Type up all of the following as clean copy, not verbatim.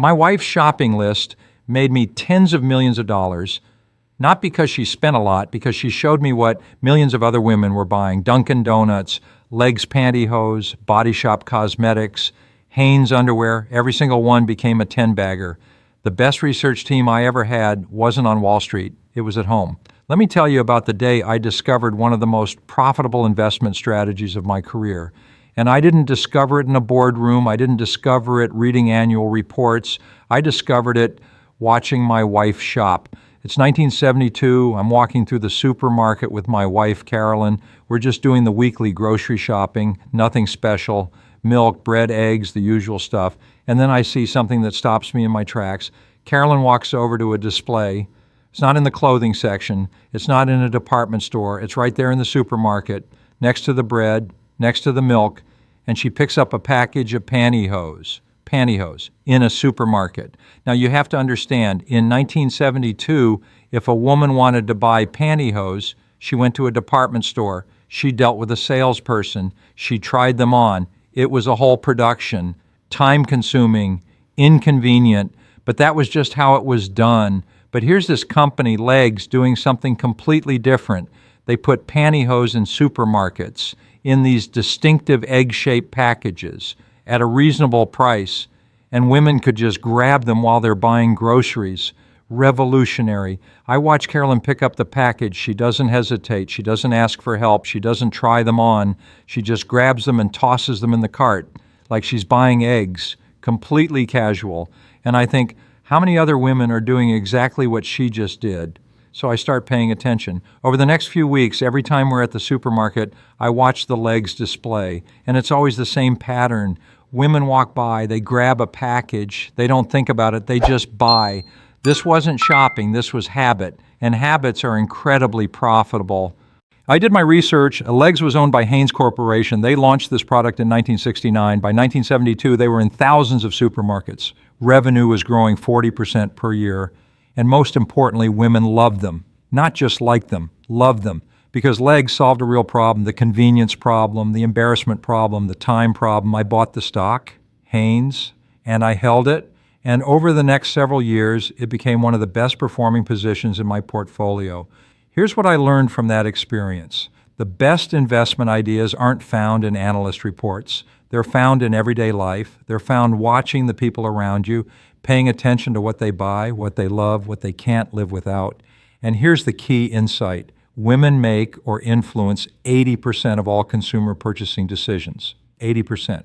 My wife's shopping list made me tens of millions of dollars, not because she spent a lot, because she showed me what millions of other women were buying. Dunkin Donuts, Legs pantyhose, Body Shop cosmetics, Hanes underwear, every single one became a 10-bagger. The best research team I ever had wasn't on Wall Street, it was at home. Let me tell you about the day I discovered one of the most profitable investment strategies of my career. And I didn't discover it in a boardroom, I didn't discover it reading annual reports, I discovered it watching my wife shop. It's 1972, I'm walking through the supermarket with my wife, Carolyn. We're just doing the weekly grocery shopping, nothing special, milk, bread, eggs, the usual stuff. And then I see something that stops me in my tracks. Carolyn walks over to a display. It's not in the clothing section. It's not in a department store. It's right there in the supermarket, next to the bread, next to the milk, and she picks up a package of pantyhose in a supermarket. Now you have to understand, in 1972, if a woman wanted to buy pantyhose, she went to a department store. She dealt with a salesperson. She tried them on. It was a whole production, time-consuming, inconvenient, but that was just how it was done. But here's this company, Legs, doing something completely different. They put pantyhose in supermarkets in these distinctive egg-shaped packages at a reasonable price, and women could just grab them while they're buying groceries. Revolutionary. I watch Carolyn pick up the package. She doesn't hesitate. She doesn't ask for help. She doesn't try them on. She just grabs them and tosses them in the cart like she's buying eggs, completely casual. And I think, how many other women are doing exactly what she just did? So I start paying attention. Over the next few weeks, every time we're at the supermarket, I watch the Legs display, and it's always the same pattern. Women walk by, they grab a package, they don't think about it, they just buy. This wasn't shopping, this was habit, and habits are incredibly profitable. I did my research. Legs was owned by Hanes Corporation. They launched this product in 1969. By 1972, they were in thousands of supermarkets. Revenue was growing 40% per year. And most importantly, women loved them. Not just liked them, loved them. Because Legs solved a real problem, the convenience problem, the embarrassment problem, the time problem. I bought the stock, Hanes, and I held it. And over the next several years, it became one of the best performing positions in my portfolio. Here's what I learned from that experience. The best investment ideas aren't found in analyst reports. They're found in everyday life. They're found watching the people around you, paying attention to what they buy, what they love, what they can't live without. And here's the key insight. Women make or influence 80% of all consumer purchasing decisions. 80%.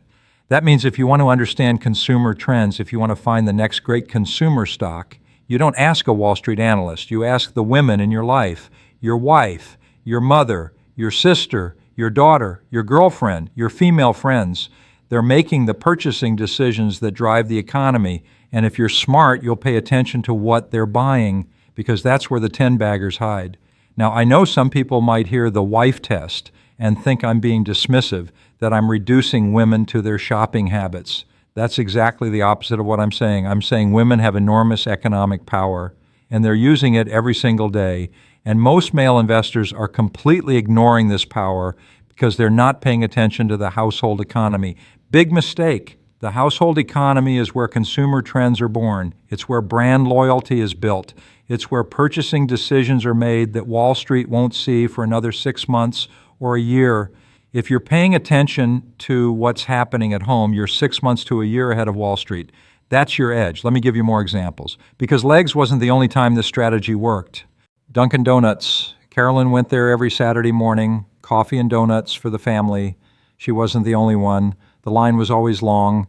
That means if you want to understand consumer trends, if you want to find the next great consumer stock, you don't ask a Wall Street analyst. You ask the women in your life, your wife, your mother, your sister, your daughter, your girlfriend, your female friends. They're making the purchasing decisions that drive the economy. And if you're smart, you'll pay attention to what they're buying, because that's where the 10-baggers hide. Now, I know some people might hear the wife test and think I'm being dismissive, that I'm reducing women to their shopping habits. That's exactly the opposite of what I'm saying. I'm saying women have enormous economic power, and they're using it every single day. And most male investors are completely ignoring this power because they're not paying attention to the household economy. Big mistake. The household economy is where consumer trends are born. It's where brand loyalty is built. It's where purchasing decisions are made that Wall Street won't see for another 6 months or a year. If you're paying attention to what's happening at home, you're 6 months to a year ahead of Wall Street. That's your edge. Let me give you more examples. Because Legs wasn't the only time this strategy worked. Dunkin Donuts. Carolyn went there every Saturday morning, coffee and donuts for the family. She wasn't the only one. The line was always long.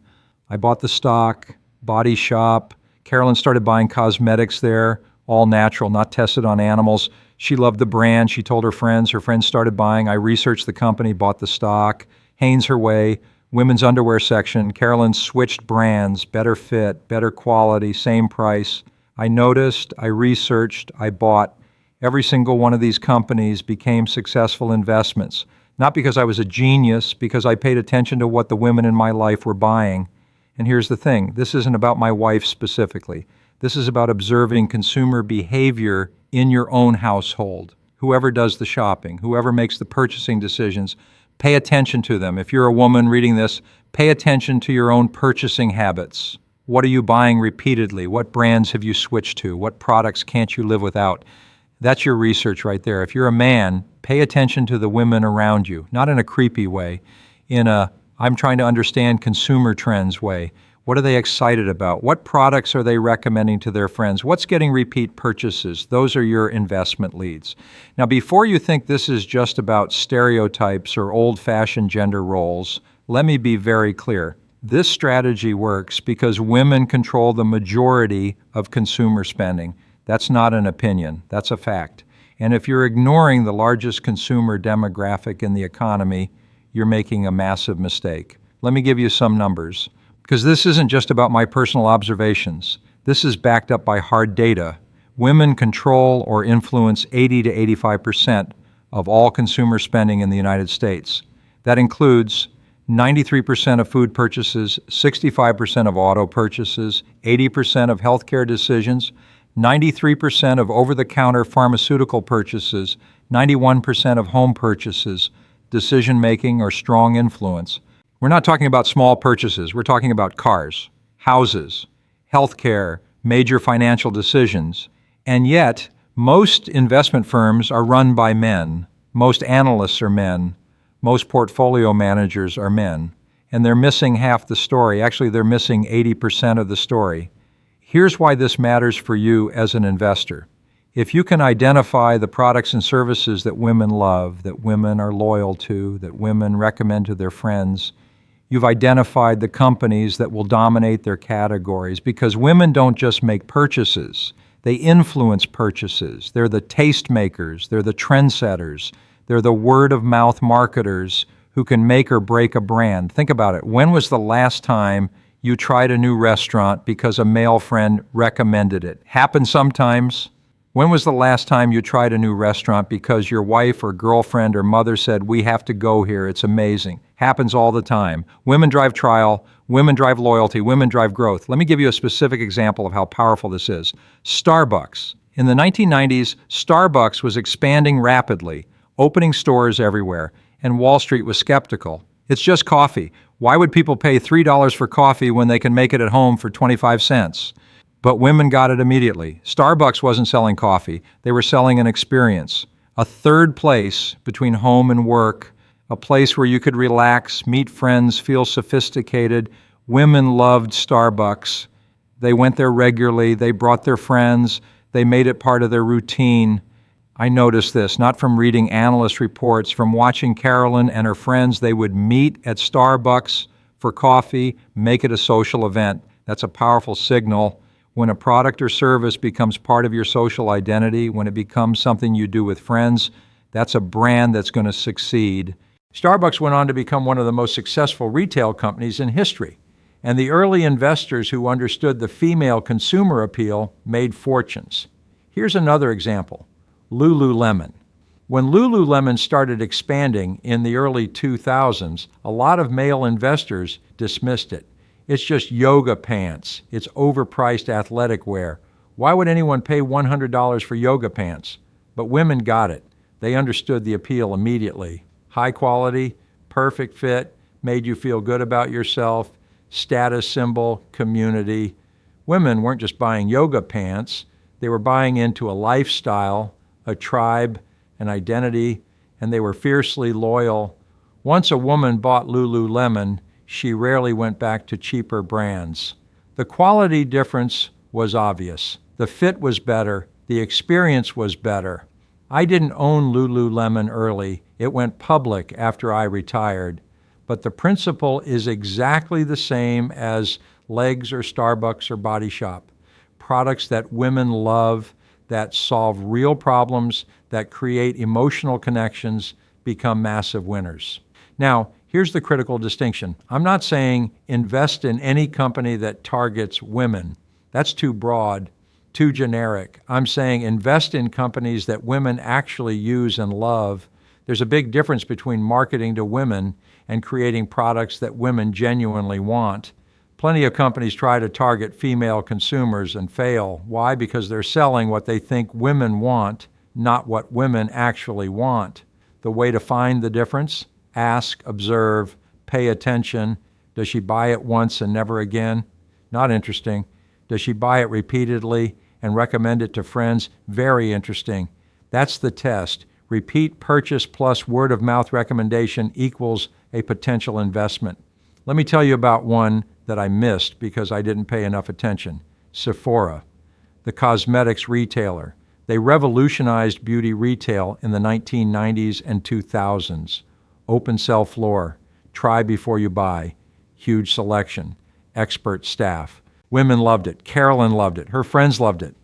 I bought the stock, Body Shop. Carolyn started buying cosmetics there, all natural, not tested on animals. She loved the brand. She told her friends. Her friends started buying. I researched the company, bought the stock. Hanes her way. Women's underwear section. Carolyn switched brands, better fit, better quality, same price. I noticed, I researched, I bought. Every single one of these companies became successful investments. Not because I was a genius, because I paid attention to what the women in my life were buying. And here's the thing, this isn't about my wife specifically. This is about observing consumer behavior in your own household. Whoever does the shopping, whoever makes the purchasing decisions, pay attention to them. If you're a woman reading this, pay attention to your own purchasing habits. What are you buying repeatedly? What brands have you switched to? What products can't you live without? That's your research right there. If you're a man, pay attention to the women around you, not in a creepy way, in a I'm trying to understand consumer trends way. What are they excited about? What products are they recommending to their friends? What's getting repeat purchases? Those are your investment leads. Now, before you think this is just about stereotypes or old-fashioned gender roles, let me be very clear. This strategy works because women control the majority of consumer spending. That's not an opinion. That's a fact. And if you're ignoring the largest consumer demographic in the economy, you're making a massive mistake. Let me give you some numbers, because this isn't just about my personal observations. This is backed up by hard data. Women control or influence 80 to 85% of all consumer spending in the United States. That includes 93% of food purchases, 65% of auto purchases, 80% of healthcare decisions, 93% of over-the-counter pharmaceutical purchases, 91% of home purchases, decision-making or strong influence. We're not talking about small purchases. We're talking about cars, houses, healthcare, major financial decisions. And yet, most investment firms are run by men. Most analysts are men. Most portfolio managers are men. And they're missing half the story. Actually, they're missing 80% of the story. Here's why this matters for you as an investor. If you can identify the products and services that women love, that women are loyal to, that women recommend to their friends, you've identified the companies that will dominate their categories, because women don't just make purchases. They influence purchases. They're the taste makers. They're the trendsetters. They're the word-of-mouth marketers who can make or break a brand. Think about it. When was the last time you tried a new restaurant because a male friend recommended it? Happens sometimes. When was the last time you tried a new restaurant because your wife or girlfriend or mother said, we have to go here, it's amazing? Happens all the time. Women drive trial, women drive loyalty, women drive growth. Let me give you a specific example of how powerful this is. Starbucks. In the 1990s, Starbucks was expanding rapidly, opening stores everywhere, and Wall Street was skeptical. It's just coffee. Why would people pay $3 for coffee when they can make it at home for 25 cents? But women got it immediately. Starbucks wasn't selling coffee. They were selling an experience. A third place between home and work, a place where you could relax, meet friends, feel sophisticated. Women loved Starbucks. They went there regularly. They brought their friends. They made it part of their routine. I noticed this, not from reading analyst reports, from watching Carolyn and her friends. They would meet at Starbucks for coffee, make it a social event. That's a powerful signal. When a product or service becomes part of your social identity, when it becomes something you do with friends, that's a brand that's going to succeed. Starbucks went on to become one of the most successful retail companies in history. And the early investors who understood the female consumer appeal made fortunes. Here's another example. Lululemon. When Lululemon started expanding in the early 2000s, a lot of male investors dismissed it. It's just yoga pants. It's overpriced athletic wear. Why would anyone pay $100 for yoga pants? But women got it. They understood the appeal immediately. High quality, perfect fit, made you feel good about yourself, status symbol, community. Women weren't just buying yoga pants. They were buying into a lifestyle, a tribe, an identity, and they were fiercely loyal. Once a woman bought Lululemon, she rarely went back to cheaper brands. The quality difference was obvious. The fit was better. The experience was better. I didn't own Lululemon early. It went public after I retired. But the principle is exactly the same as Legs or Starbucks or Body Shop. Products that women love, that solve real problems, that create emotional connections, become massive winners. Now, here's the critical distinction. I'm not saying invest in any company that targets women. That's too broad, too generic. I'm saying invest in companies that women actually use and love. There's a big difference between marketing to women and creating products that women genuinely want. Plenty of companies try to target female consumers and fail. Why? Because they're selling what they think women want, not what women actually want. The way to find the difference? Ask, observe, pay attention. Does she buy it once and never again? Not interesting. Does she buy it repeatedly and recommend it to friends? Very interesting. That's the test. Repeat purchase plus word of mouth recommendation equals a potential investment. Let me tell you about one that I missed because I didn't pay enough attention. Sephora, the cosmetics retailer. They revolutionized beauty retail in the 1990s and 2000s. Open sell floor, try before you buy, huge selection, expert staff. Women loved it. Carolyn loved it. Her friends loved it.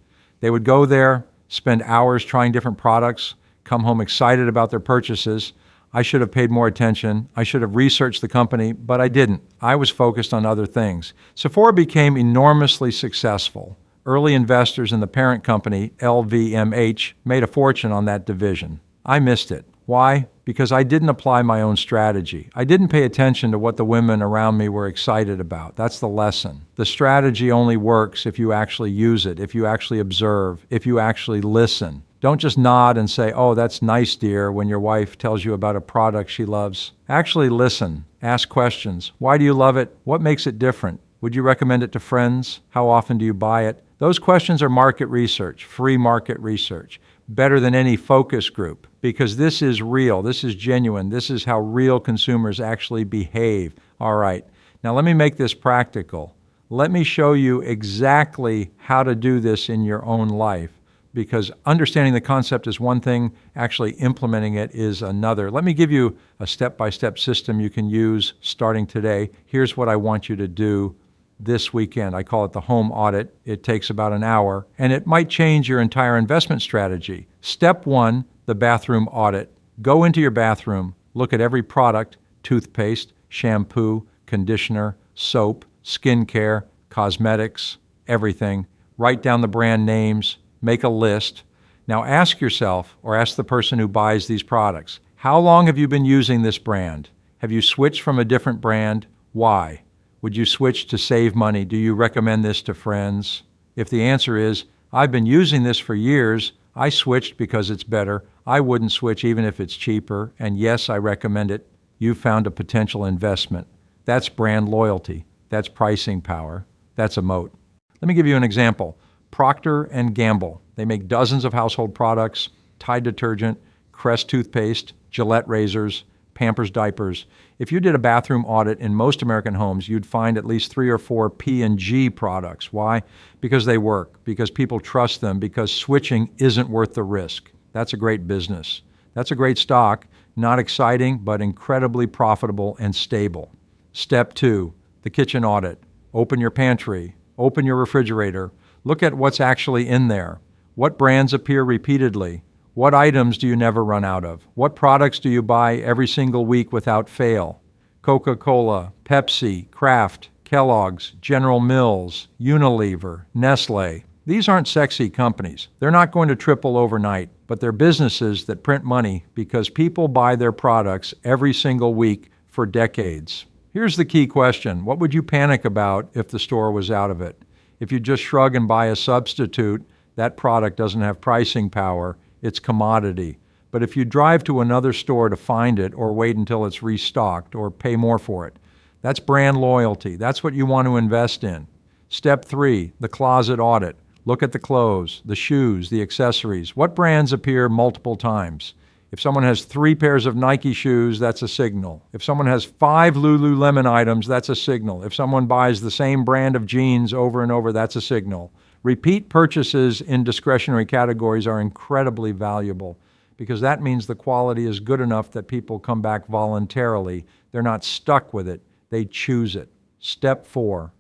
They would go there, spend hours trying different products, come home excited about their purchases. I should have paid more attention. I should have researched the company, but I didn't. I was focused on other things. Sephora became enormously successful. Early investors in the parent company, LVMH, made a fortune on that division. I missed it. Why? Because I didn't apply my own strategy. I didn't pay attention to what the women around me were excited about. That's the lesson. The strategy only works if you actually use it, if you actually observe, if you actually listen. Don't just nod and say, "Oh, that's nice, dear," when your wife tells you about a product she loves. Actually listen. Ask questions. Why do you love it? What makes it different? Would you recommend it to friends? How often do you buy it? Those questions are market research, free market research, better than any focus group, because this is real, this is genuine, this is how real consumers actually behave. All right, now let me make this practical. Let me show you exactly how to do this in your own life, because understanding the concept is one thing, actually implementing it is another. Let me give you a step-by-step system you can use starting today. Here's what I want you to do this weekend. I call it the home audit. It takes about an hour, and it might change your entire investment strategy. Step one, the bathroom audit. Go into your bathroom, look at every product, toothpaste, shampoo, conditioner, soap, skincare, cosmetics, everything. Write down the brand names, make a list. Now ask yourself, or ask the person who buys these products, how long have you been using this brand? Have you switched from a different brand? Why? Would you switch to save money? Do you recommend this to friends? If the answer is, I've been using this for years, I switched because it's better, I wouldn't switch even if it's cheaper, and yes, I recommend it, you found a potential investment. That's brand loyalty. That's pricing power. That's a moat. Let me give you an example. Procter & Gamble. They make dozens of household products, Tide detergent, Crest toothpaste, Gillette razors, Pampers diapers. If you did a bathroom audit in most American homes, you'd find at least 3 or 4 P&G products. Why? Because they work, because people trust them, because switching isn't worth the risk. That's a great business. That's a great stock, not exciting, but incredibly profitable and stable. Step 2, the kitchen audit. Open your pantry, open your refrigerator, look at what's actually in there. What brands appear repeatedly? What items do you never run out of? What products do you buy every single week without fail? Coca-Cola, Pepsi, Kraft, Kellogg's, General Mills, Unilever, Nestle. These aren't sexy companies. They're not going to triple overnight, but they're businesses that print money because people buy their products every single week for decades. Here's the key question. What would you panic about if the store was out of it? If you just shrug and buy a substitute, that product doesn't have pricing power. It's commodity. But if you drive to another store to find it or wait until it's restocked or pay more for it, that's brand loyalty. That's what you want to invest in. Step 3, the closet audit. Look at the clothes, the shoes, the accessories. What brands appear multiple times? If someone has 3 pairs of Nike shoes, that's a signal. If someone has 5 Lululemon items, that's a signal. If someone buys the same brand of jeans over and over, that's a signal. Repeat purchases in discretionary categories are incredibly valuable because that means the quality is good enough that people come back voluntarily. They're not stuck with it. They choose it. Step 4,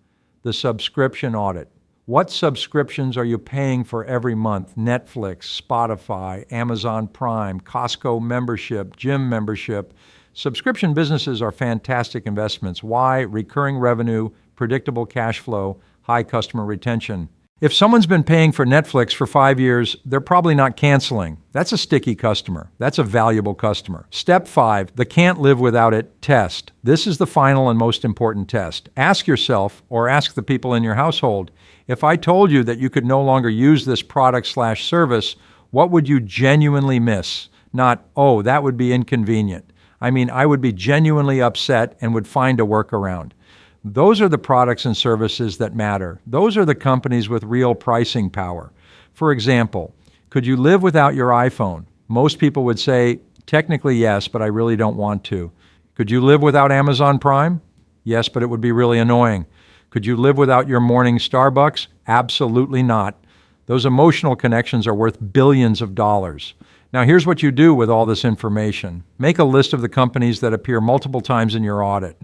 the subscription audit. What subscriptions are you paying for every month? Netflix, Spotify, Amazon Prime, Costco membership, gym membership. Subscription businesses are fantastic investments. Why? Recurring revenue, predictable cash flow, high customer retention. If someone's been paying for Netflix for 5 years, they're probably not canceling. That's a sticky customer. That's a valuable customer. Step 5, the can't live without it test. This is the final and most important test. Ask yourself, or ask the people in your household, if I told you that you could no longer use this product/service, what would you genuinely miss? Not, oh, that would be inconvenient. I mean, I would be genuinely upset and would find a workaround. Those are the products and services that matter. Those are the companies with real pricing power. For example, could you live without your iPhone? Most people would say, technically yes, but I really don't want to. Could you live without Amazon Prime? Yes, but it would be really annoying. Could you live without your morning Starbucks? Absolutely not. Those emotional connections are worth billions of dollars. Now here's what you do with all this information. Make a list of the companies that appear multiple times in your audit.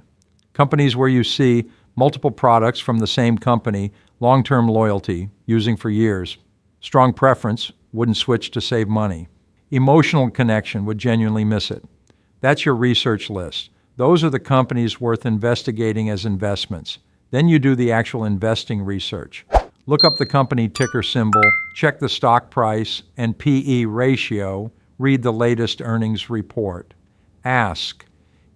Companies where you see multiple products from the same company, long-term loyalty, using for years. Strong preference, wouldn't switch to save money. Emotional connection, would genuinely miss it. That's your research list. Those are the companies worth investigating as investments. Then you do the actual investing research. Look up the company ticker symbol, check the stock price and PE ratio, read the latest earnings report. Ask,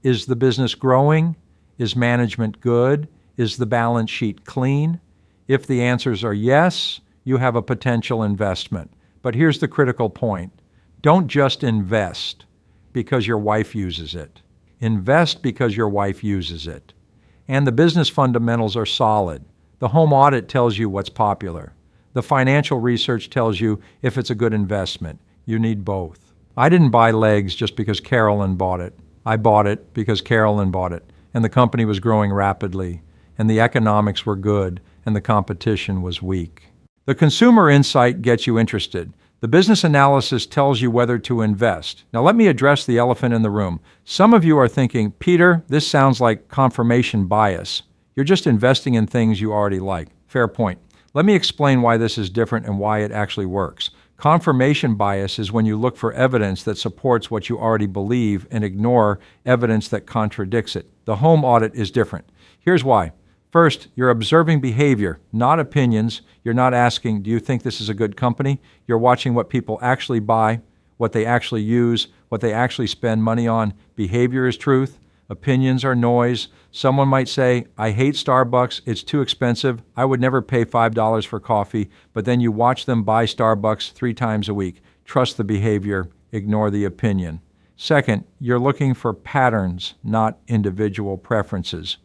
is the business growing? Is management good? Is the balance sheet clean? If the answers are yes, you have a potential investment. But here's the critical point. Don't just invest because your wife uses it. Invest because your wife uses it. And the business fundamentals are solid. The home audit tells you what's popular. The financial research tells you if it's a good investment. You need both. I didn't buy legs just because Carolyn bought it. I bought it because Carolyn bought it, and the company was growing rapidly, and the economics were good, and the competition was weak. The consumer insight gets you interested. The business analysis tells you whether to invest. Now let me address the elephant in the room. Some of you are thinking, Peter, this sounds like confirmation bias. You're just investing in things you already like. Fair point. Let me explain why this is different and why it actually works. Confirmation bias is when you look for evidence that supports what you already believe and ignore evidence that contradicts it. The home audit is different. Here's why. First, you're observing behavior, not opinions. You're not asking, do you think this is a good company? You're watching what people actually buy, what they actually use, what they actually spend money on. Behavior is truth. Opinions are noise. Someone might say, I hate Starbucks. It's too expensive. I would never pay $5 for coffee. But then you watch them buy Starbucks 3 times a week. Trust the behavior. Ignore the opinion. Second, you're looking for patterns, not individual preferences.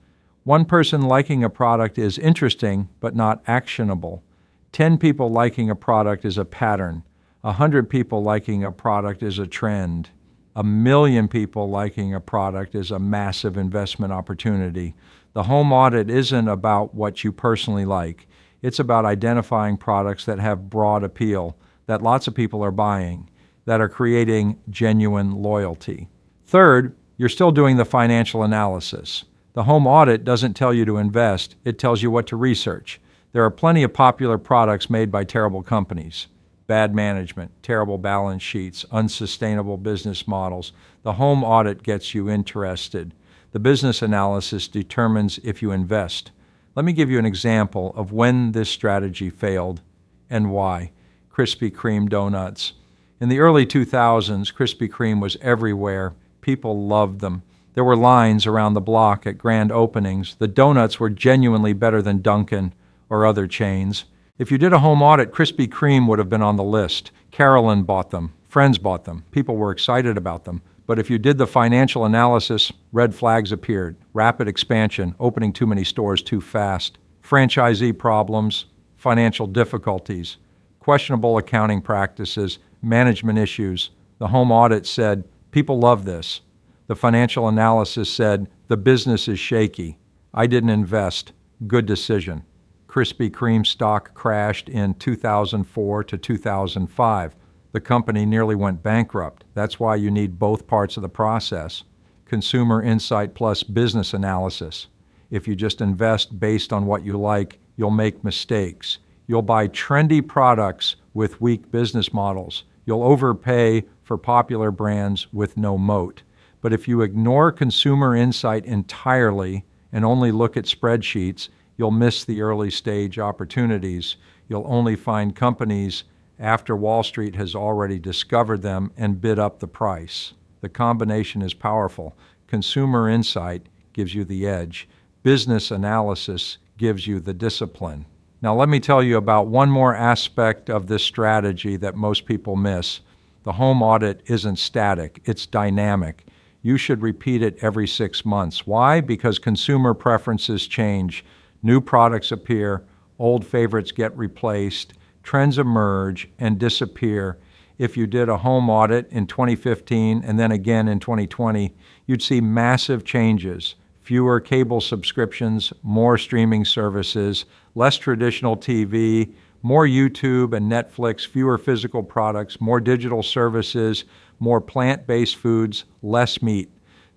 One person liking a product is interesting, but not actionable. 10 people liking a product is a pattern. 100 people liking a product is a trend. 1,000,000 people liking a product is a massive investment opportunity. The home audit isn't about what you personally like. It's about identifying products that have broad appeal, that lots of people are buying, that are creating genuine loyalty. Third, you're still doing the financial analysis. The home audit doesn't tell you to invest, it tells you what to research. There are plenty of popular products made by terrible companies. Bad management, terrible balance sheets, unsustainable business models. The home audit gets you interested. The business analysis determines if you invest. Let me give you an example of when this strategy failed and why. Krispy Kreme donuts. In the early 2000s, Krispy Kreme was everywhere. People loved them. There were lines around the block at grand openings. The donuts were genuinely better than Dunkin or other chains. If you did a home audit, Krispy Kreme would have been on the list. Carolyn bought them. Friends bought them. People were excited about them. But if you did the financial analysis, red flags appeared. Rapid expansion, opening too many stores too fast, franchisee problems, financial difficulties, questionable accounting practices, management issues. The home audit said, people love this. The financial analysis said, the business is shaky. I didn't invest. Good decision. Krispy Kreme stock crashed in 2004 to 2005. The company nearly went bankrupt. That's why you need both parts of the process. Consumer insight plus business analysis. If you just invest based on what you like, you'll make mistakes. You'll buy trendy products with weak business models. You'll overpay for popular brands with no moat. But if you ignore consumer insight entirely and only look at spreadsheets, you'll miss the early stage opportunities. You'll only find companies after Wall Street has already discovered them and bid up the price. The combination is powerful. Consumer insight gives you the edge. Business analysis gives you the discipline. Now let me tell you about one more aspect of this strategy that most people miss. The home audit isn't static, it's dynamic. you should repeat it every 6 months. Why? Because consumer preferences change. New products appear, old favorites get replaced, trends emerge and disappear. If you did a home audit in 2015 and then again in 2020, you'd see massive changes. Fewer cable subscriptions, more streaming services, less traditional TV, more YouTube and Netflix, fewer physical products, more digital services, more plant-based foods, less meat.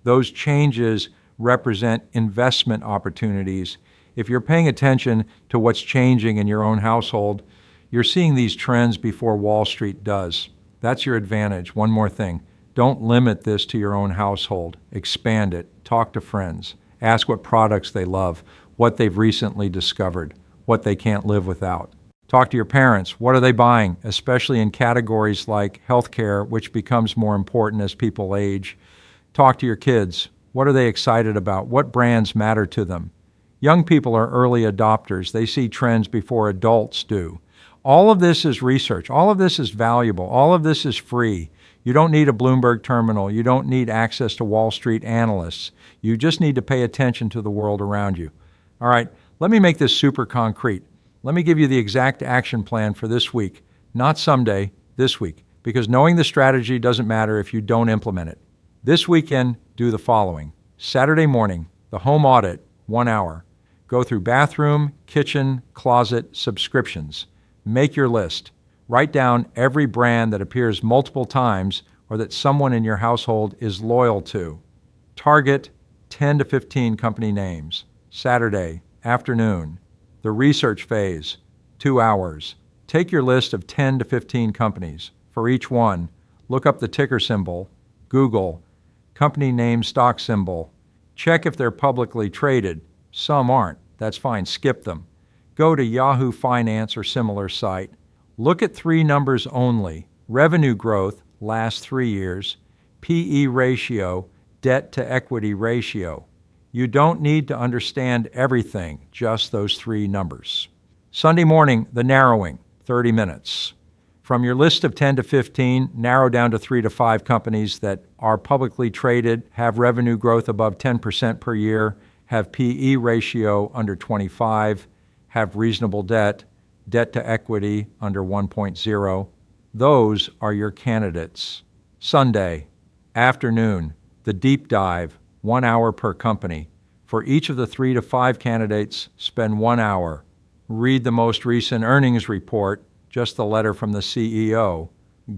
Those changes represent investment opportunities. If you're paying attention to what's changing in your own household, you're seeing these trends before Wall Street does. That's your advantage. One more thing. Don't limit this to your own household. Expand it. Talk to friends. Ask what products they love, what they've recently discovered, what they can't live without. Talk to your parents. What are they buying, especially in categories like healthcare, which becomes more important as people age. Talk to your kids. What are they excited about? What brands matter to them? Young people are early adopters. They see trends before adults do. All of this is research. All of this is valuable. All of this is free. You don't need a Bloomberg terminal. You don't need access to Wall Street analysts. You just need to pay attention to the world around you. All right, let me make this super concrete. Let me give you the exact action plan for this week, not someday, this week, because knowing the strategy doesn't matter if you don't implement it. This weekend, do the following. Saturday morning, the home audit, 1 hour. Go through bathroom, kitchen, closet, subscriptions. Make your list. Write down every brand that appears multiple times or that someone in your household is loyal to. Target 10 to 15 company names. Saturday, afternoon. The research phase, 2 hours. Take your list of 10 to 15 companies. For each one, look up the ticker symbol, Google, company name, stock symbol. Check if they're publicly traded. Some aren't. That's fine. Skip them. Go to Yahoo Finance or similar site. Look at 3 numbers only. Revenue growth, last 3 years. PE ratio, debt to equity ratio. You don't need to understand everything, just those 3 numbers. Sunday morning, the narrowing, 30 minutes. From your list of 10 to 15, narrow down to 3 to 5 companies that are publicly traded, have revenue growth above 10% per year, have PE ratio under 25, have reasonable debt, debt to equity under 1.0. Those are your candidates. Sunday, afternoon, the deep dive, 1 hour per company. For each of the 3 to 5 candidates, spend 1 hour. Read the most recent earnings report, just the letter from the CEO.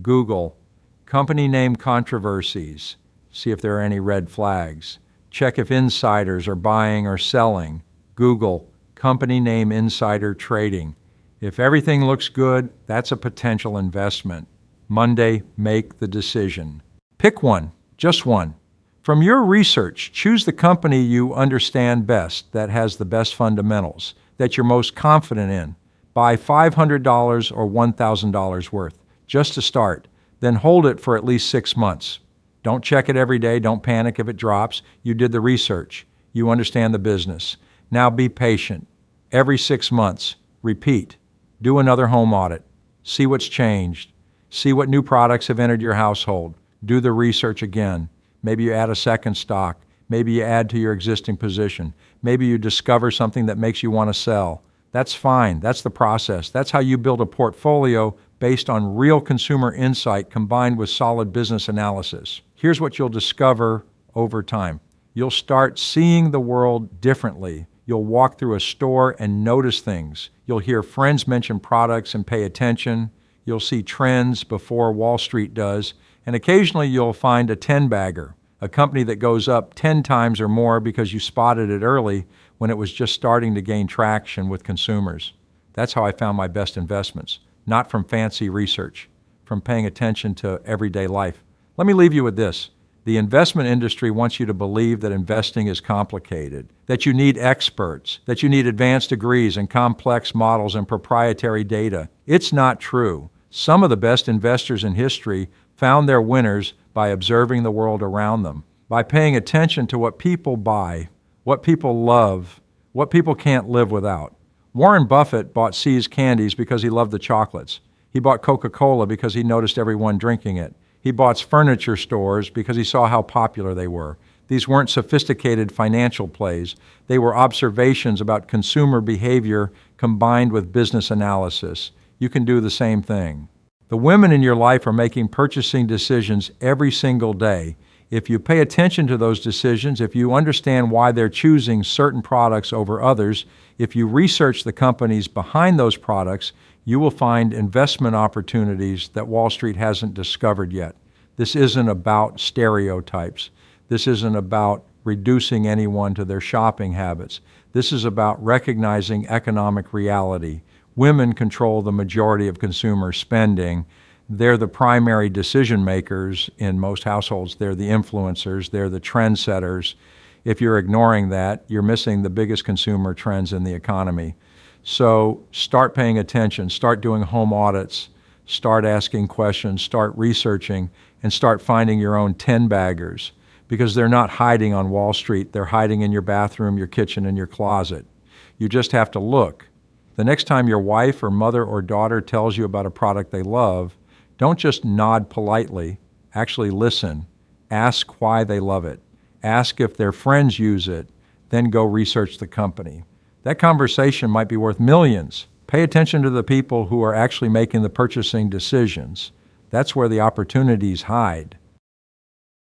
Google company name controversies. See if there are any red flags. Check if insiders are buying or selling. Google company name insider trading. If everything looks good, that's a potential investment. Monday, make the decision. Pick one, just one. From your research, choose the company you understand best, that has the best fundamentals, that you're most confident in. Buy $500 or $1,000 worth, just to start. Then hold it for at least 6 months. Don't check it every day. Don't panic if it drops. You did the research. You understand the business. Now be patient. Every 6 months, repeat. Do another home audit. See what's changed. See what new products have entered your household. Do the research again. Maybe you add a second stock. Maybe you add to your existing position. Maybe you discover something that makes you want to sell. That's fine. That's the process. That's how you build a portfolio based on real consumer insight combined with solid business analysis. Here's what you'll discover over time. You'll start seeing the world differently. You'll walk through a store and notice things. You'll hear friends mention products and pay attention. You'll see trends before Wall Street does. And occasionally you'll find a 10-bagger, a company that goes up 10 times or more because you spotted it early when it was just starting to gain traction with consumers. That's how I found my best investments, not from fancy research, from paying attention to everyday life. Let me leave you with this. The investment industry wants you to believe that investing is complicated, that you need experts, that you need advanced degrees and complex models and proprietary data. It's not true. Some of the best investors in history found their winners by observing the world around them, by paying attention to what people buy, what people love, what people can't live without. Warren Buffett bought See's candies because he loved the chocolates. He bought Coca-Cola because he noticed everyone drinking it. He bought furniture stores because he saw how popular they were. These weren't sophisticated financial plays. They were observations about consumer behavior combined with business analysis. You can do the same thing. The women in your life are making purchasing decisions every single day. If you pay attention to those decisions, if you understand why they're choosing certain products over others, if you research the companies behind those products, you will find investment opportunities that Wall Street hasn't discovered yet. This isn't about stereotypes. This isn't about reducing anyone to their shopping habits. This is about recognizing economic reality. Women control the majority of consumer spending. They're the primary decision makers in most households. They're the influencers. They're the trendsetters. If you're ignoring that, you're missing the biggest consumer trends in the economy. So start paying attention, start doing home audits, start asking questions, start researching, and start finding your own 10-baggers, because they're not hiding on Wall Street. They're hiding in your bathroom, your kitchen, and your closet. You just have to look. The next time your wife or mother or daughter tells you about a product they love, don't just nod politely. Actually listen. Ask why they love it. Ask if their friends use it. Then go research the company. That conversation might be worth millions. Pay attention to the people who are actually making the purchasing decisions. That's where the opportunities hide.